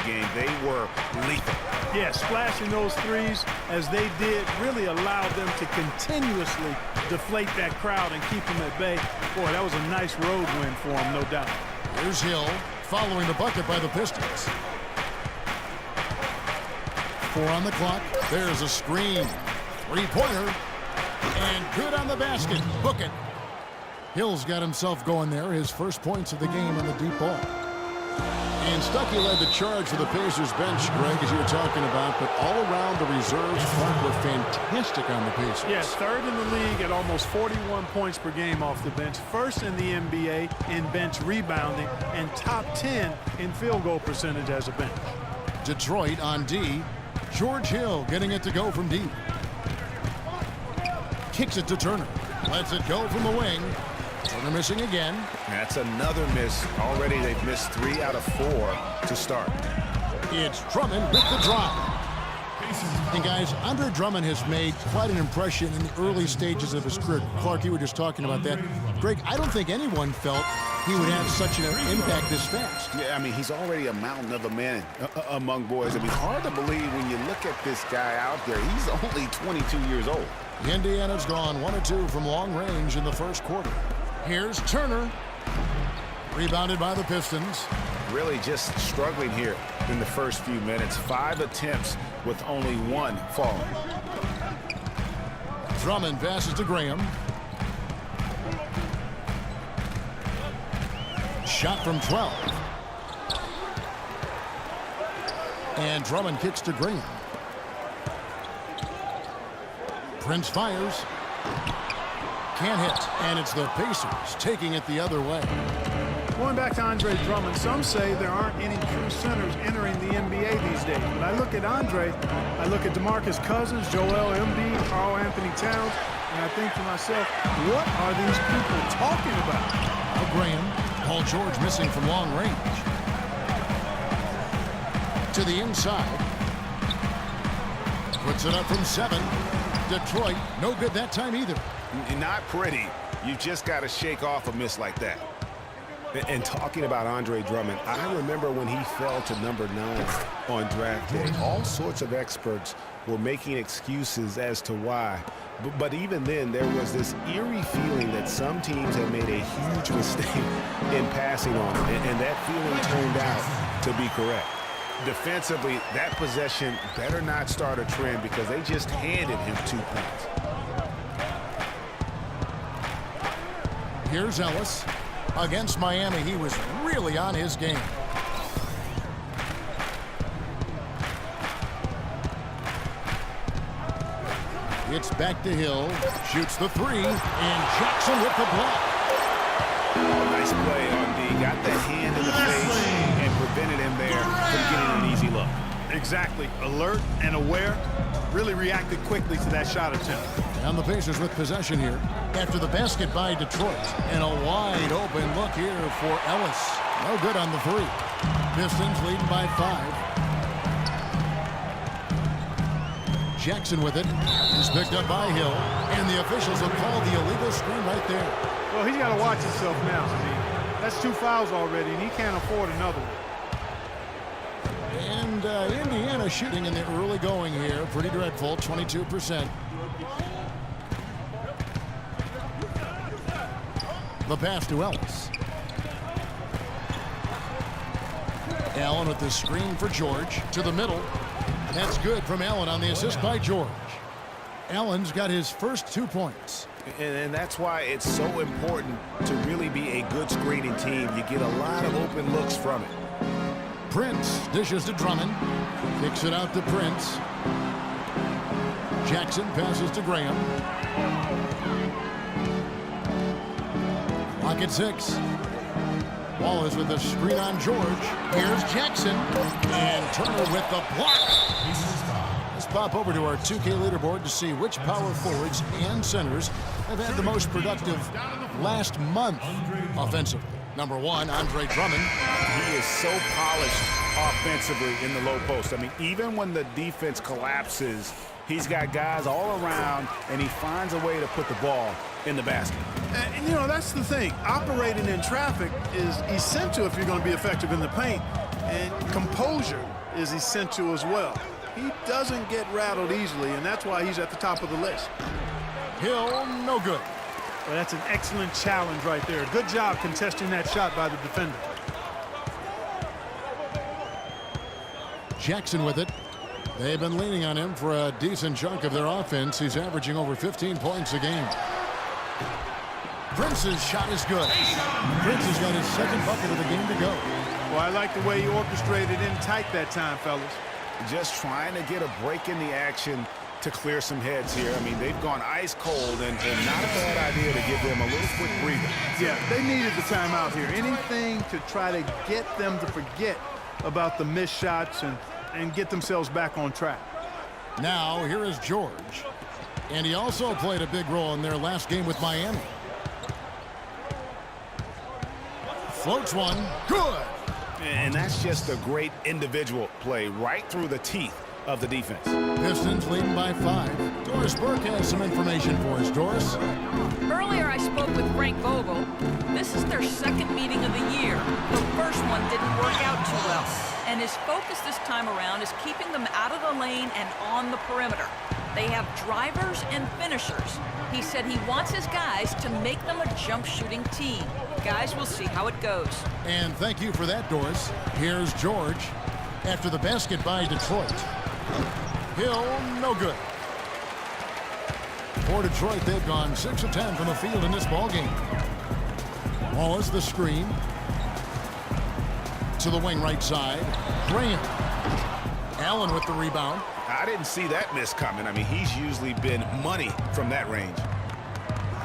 game. They were lethal. Yeah, splashing those threes as they did really allowed them to continuously deflate that crowd and keep them at bay. Boy, that was a nice road win for them, no doubt. Here's Hill following the bucket by the Pistons. 4 on the clock. There's a screen. Three-pointer. And good on the basket. Book it. Hill's got himself going there. His first points of the game on the deep ball. And Stuckey led the charge for the Pacers bench, Greg, as you were talking about. But all around, the reserves were fantastic on the Pacers. Yes, third in the league at almost 41 points per game off the bench. First in the NBA in bench rebounding. And top 10 in field goal percentage as a bench. Detroit on D. George Hill getting it to go from deep. Kicks it to Turner. Lets it go from the wing. Turner missing again. That's another miss. Already they've missed 3 out of 4 to start. It's Drummond with the drive. And guys, Andre Drummond has made quite an impression in the early stages of his career. Clark, you were just talking about that. Greg, I don't think anyone felt he would have such an impact this fast. Yeah, I mean, he's already a mountain of a man among boys. I mean, hard to believe when you look at this guy out there. He's only 22 years old. Indiana's gone 1 of 2 from long range in the first quarter. Here's Turner. Rebounded by the Pistons. Really just struggling here in the first few minutes. 5 attempts with only 1 falling. Drummond passes to Graham. Shot from 12. And Drummond kicks to Graham. Prince fires. Can't hit. And it's the Pacers taking it the other way. Going back to Andre Drummond, some say there aren't any true centers entering the NBA these days. When I look at Andre, I look at DeMarcus Cousins, Joel Embiid, Karl Anthony Towns, and I think to myself, what are these people talking about? Now Graham, Paul George missing from long range. To the inside. Puts it up from 7. Detroit, no good that time either. Not pretty. You just got to shake off a miss like that. And talking about Andre Drummond, I remember when he fell to number 9 on draft day. All sorts of experts were making excuses as to why. But even then, there was this eerie feeling that some teams had made a huge mistake in passing on him. And that feeling turned out to be correct. Defensively, that possession better not start a trend because they just handed him 2 points. Here's Ellis. Against Miami, he was really on his game. It's back to Hill. Shoots the 3. And Jackson with the block. Nice play on D. Got the hand in the face and prevented him there from getting an easy look. Exactly. Alert and aware. Really reacted quickly to that shot attempt. And the Pacers with possession here after the basket by Detroit. And a wide open look here for Ellis. No good on the 3. Pistons leading by 5. Jackson with it. He's picked up by Hill. And the officials have called the illegal screen right there. Well, he's got to watch himself now. I mean, that's 2 fouls already, and he can't afford another one. And Indiana shooting in the early going here. Pretty dreadful, 22%. The pass to Ellis. Allen with the screen for George. To the middle. That's good from Allen on the assist by George. Allen's got his first 2 points. And that's why it's so important to really be a good screening team. You get a lot of open looks from it. Prince dishes to Drummond. Kicks it out to Prince. Jackson passes to Graham. Clock at 6. Wallace with the screen on George. Here's Jackson. And Turner with the block. Let's pop over to our 2K leaderboard to see which power forwards and centers have had the most productive last month offensively. Number 1, Andre Drummond. He is so polished offensively in the low post. I mean, even when the defense collapses, he's got guys all around, and he finds a way to put the ball in the basket. And, you know, that's the thing. Operating in traffic is essential if you're going to be effective in the paint. And composure is essential as well. He doesn't get rattled easily, and that's why he's at the top of the list. Hill, no good. Well, that's an excellent challenge right there. Good job contesting that shot by the defender. Jackson with it. They've been leaning on him for a decent chunk of their offense. He's averaging over 15 points a game. Prince's shot is good. Prince has got his second bucket of the game to go. Well, I like the way he orchestrated in tight that time, fellas. Just trying to get a break in the action to clear some heads here. I mean, they've gone ice cold, and not a bad idea to give them a little quick breather. Yeah, they needed the timeout here. Anything to try to get them to forget about the missed shots and get themselves back on track. Now, here is George. And he also played a big role in their last game with Miami. Floats one. Good. And that's just a great individual play right through the teeth of the defense. Pistons leading by 5. Doris Burke has some information for us. Doris? Earlier I spoke with Frank Vogel. This is their second meeting of the year. The first one didn't work out too well. And his focus this time around is keeping them out of the lane and on the perimeter. They have drivers and finishers. He said he wants his guys to make them a jump shooting team. Guys, we'll see how it goes. And thank you for that, Doris. Here's George after the basket by Detroit. Hill, no good. For Detroit, they've gone 6 of 10 from the field in this ballgame. Wallace the screen. To the wing right side. Graham. Allen with the rebound. I didn't see that miss coming. I mean, he's usually been money from that range.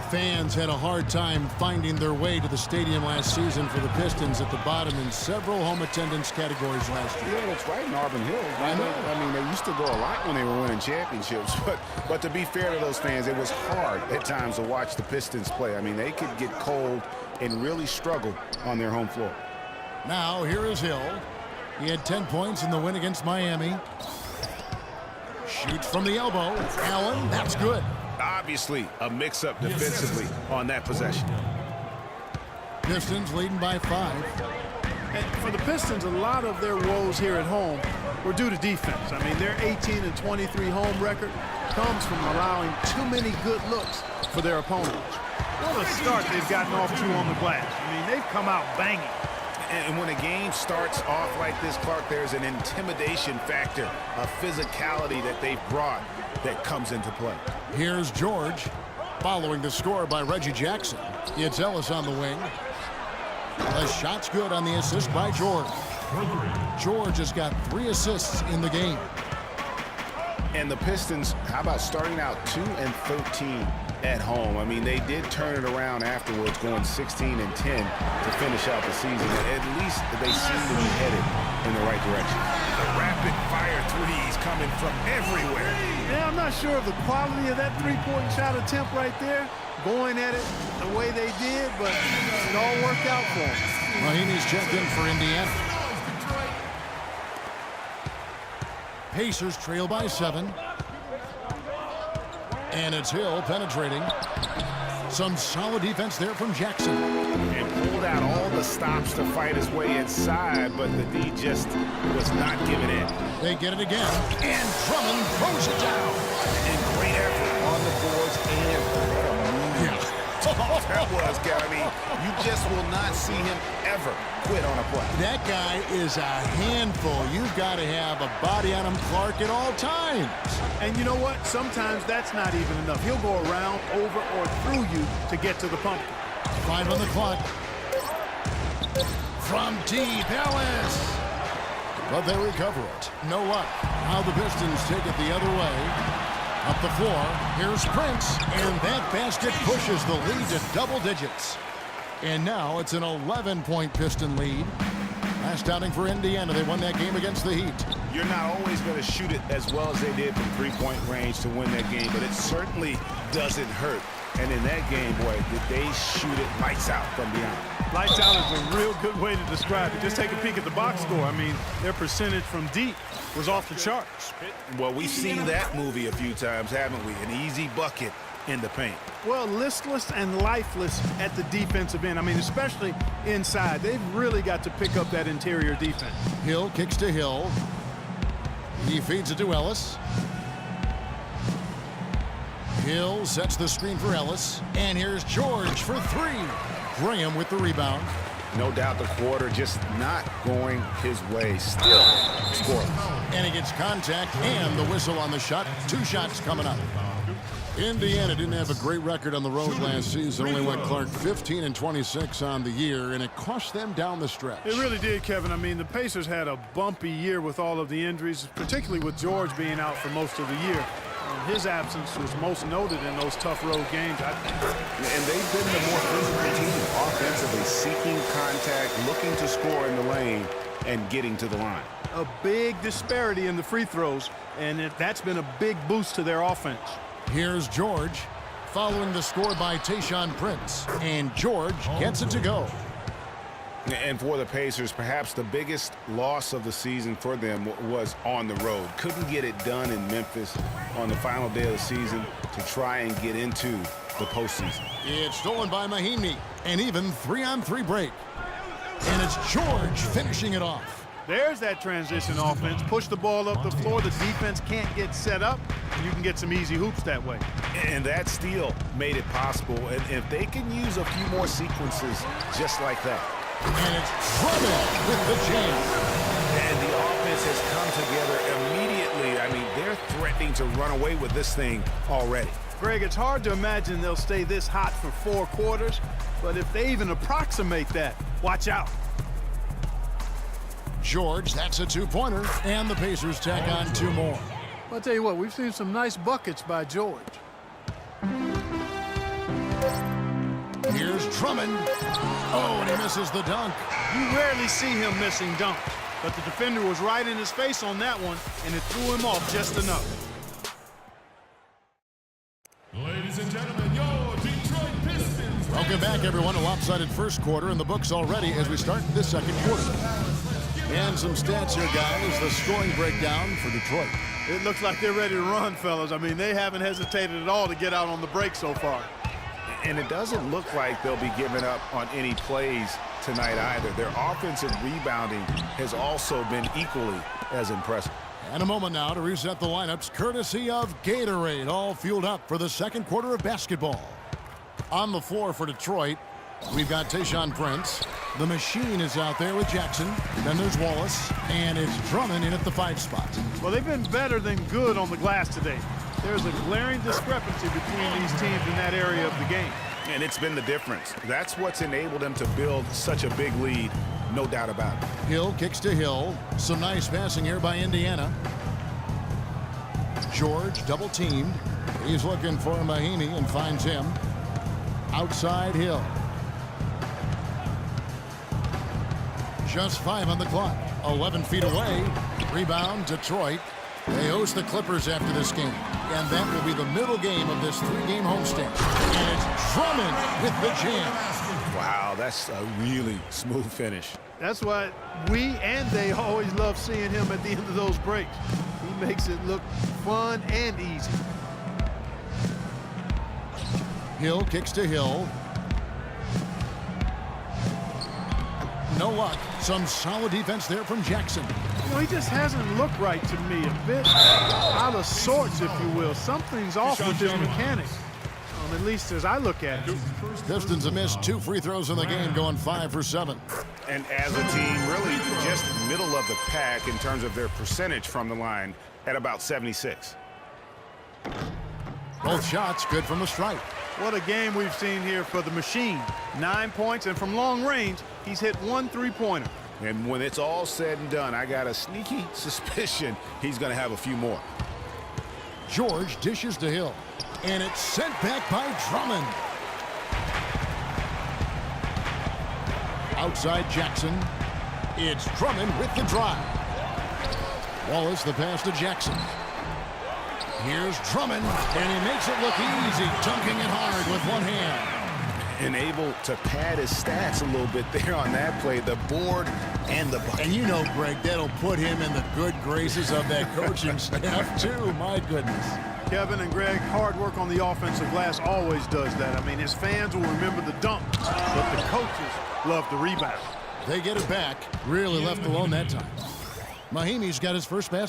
Fans had a hard time finding their way to the stadium last season for the Pistons at the bottom in several home attendance categories last year. Yeah, that's right in Auburn Hills. I mean, they used to go a lot when they were winning championships. But to be fair to those fans, it was hard at times to watch the Pistons play. I mean, they could get cold and really struggle on their home floor. Now, here is Hill. He had 10 points in the win against Miami. Shoots from the elbow. Allen, that's good. Obviously, a mix-up defensively on that possession. Pistons leading by 5. And for the Pistons, a lot of their woes here at home were due to defense. I mean, their 18-23 home record comes from allowing too many good looks for their opponents. What a start they've gotten off to on the glass. I mean, they've come out banging. And when a game starts off like this, Clark, there's an intimidation factor, a physicality that they've brought that comes into play. Here's George, following the score by Reggie Jackson. It's Ellis on the wing. The shot's good on the assist by George. George has got 3 assists in the game. And the Pistons, how about starting out 2-13 at home? I mean, they did turn it around afterwards, going 16-10 to finish out the season. At least they seem to be headed in the right direction. The rapid-fire threes coming from everywhere. Yeah, I'm not sure of the quality of that three-point shot attempt right there, going at it the way they did, but it all worked out for them. Mahinmi's checked in for Indiana. Pacers trail by 7. And it's Hill penetrating. Some solid defense there from Jackson. And pulled out all the stops to fight his way inside, but the D just was not giving in. They get it again. And Drummond throws it down. And great effort on the boards and that was, Gary. I mean, you just will not see him ever quit on a play. That guy is a handful. You've got to have a body on him, Clark, at all times. And you know what? Sometimes that's not even enough. He'll go around, over, or through you to get to the pumpkin. 5 on the clock. From deep, Ellis. But they recover it. No luck. Now the Pistons take it the other way. Up the floor, here's Prince, and that basket pushes the lead to double digits. And now it's an 11-point Piston lead. Last outing for Indiana, they won that game against the Heat. You're not always going to shoot it as well as they did from three-point range to win that game, but it certainly doesn't hurt. And in that game, boy, did they shoot it lights out from beyond. Lights out is a real good way to describe it. Just take a peek at the box score. I mean, their percentage from deep was off the charts. Well, we've seen that movie a few times, haven't we? An easy bucket in the paint. Well, listless and lifeless at the defensive end. I mean, especially inside. They've really got to pick up that interior defense. Hill kicks to Hill. He feeds it to Ellis. Hill sets the screen for Ellis. And here's George for three. Graham with the rebound. No doubt the quarter just not going his way. Still scoreless. And he gets contact and the whistle on the shot. 2 shots coming up. Indiana didn't have a great record on the road last season. Only went Clark 15-26 on the year, and it cost them down the stretch. It really did, Kevin. I mean, the Pacers had a bumpy year with all of the injuries, particularly with George being out for most of the year. And his absence was most noted in those tough road games, I think. And they've been the more physical team, offensively seeking contact, looking to score in the lane, and getting to the line. A big disparity in the free throws, and that's been a big boost to their offense. Here's George following the score by Tayshaun Prince. And George gets it to go. And for the Pacers, perhaps the biggest loss of the season for them was on the road. Couldn't get it done in Memphis on the final day of the season to try and get into the postseason. It's stolen by Mahinmi. An even 3-on-3 break. And it's George finishing it off. There's that transition offense. Push the ball up the floor. The defense can't get set up. And you can get some easy hoops that way. And that steal made it possible. And if they can use a few more sequences just like that. And it's Drummond with the jam. And the offense has come together immediately. I mean, they're threatening to run away with this thing already. Greg, it's hard to imagine they'll stay this hot for 4 quarters. But if they even approximate that, watch out. George, that's a 2-pointer, and the Pacers tack on 2 more. I'll tell you what, we've seen some nice buckets by George. Here's Drummond. Oh, and he misses the dunk. You rarely see him missing dunks, but the defender was right in his face on that one, and it threw him off just enough. Ladies and gentlemen, your Detroit Pistons. Welcome back, everyone. A lopsided first quarter in the books already as we start this second quarter. And some stats here, guys. The scoring breakdown for Detroit. It looks like they're ready to run, fellas. I mean, they haven't hesitated at all to get out on the break so far. And it doesn't look like they'll be giving up on any plays tonight either. Their offensive rebounding has also been equally as impressive. And a moment now to reset the lineups, courtesy of Gatorade, all fueled up for the second quarter of basketball. On the floor for Detroit, we've got Tayshaun Prince. The machine is out there with Jackson. Then there's Wallace. And it's Drummond in at the 5 spot. Well, they've been better than good on the glass today. There's a glaring discrepancy between these teams in that area of the game. And it's been the difference. That's what's enabled them to build such a big lead, no doubt about it. Hill kicks to Hill. Some nice passing here by Indiana. George double teamed. He's looking for Mahinmi and finds him. Outside Hill. Just 5 on the clock. 11 feet away. Rebound, Detroit. They host the Clippers after this game. And that will be the middle game of this 3-game homestand. And it's Drummond with the jam. Wow, that's a really smooth finish. That's why we and they always love seeing him at the end of those breaks. He makes it look fun and easy. Hill kicks to Hill. No luck. Some solid defense there from Jackson. You know, he just hasn't looked right to me. A bit out of sorts, if you will. Something's off with his mechanics, at least as I look at it. Pistons have missed 2 free throws in the game, going 5 for 7. And as a team, really just middle of the pack in terms of their percentage from the line at about 76. Both shots good from the stripe. What a game we've seen here for the machine. 9 points, and from long range, he's hit 1 3-pointer. And when it's all said and done, I got a sneaky suspicion he's going to have a few more. George dishes to Hill. And it's sent back by Drummond. Outside Jackson. It's Drummond with the drive. Wallace the pass to Jackson. Here's Drummond, and he makes it look easy, dunking it hard with one hand. And able to pad his stats a little bit there on that play. The board and the bucket. And you know, Greg, that'll put him in the good graces of that coaching staff, too. My goodness. Kevin and Greg, hard work on the offensive glass always does that. I mean, his fans will remember the dunk, but the coaches love the rebound. They get it back. Really left alone that time. Mahimi's got his first basket.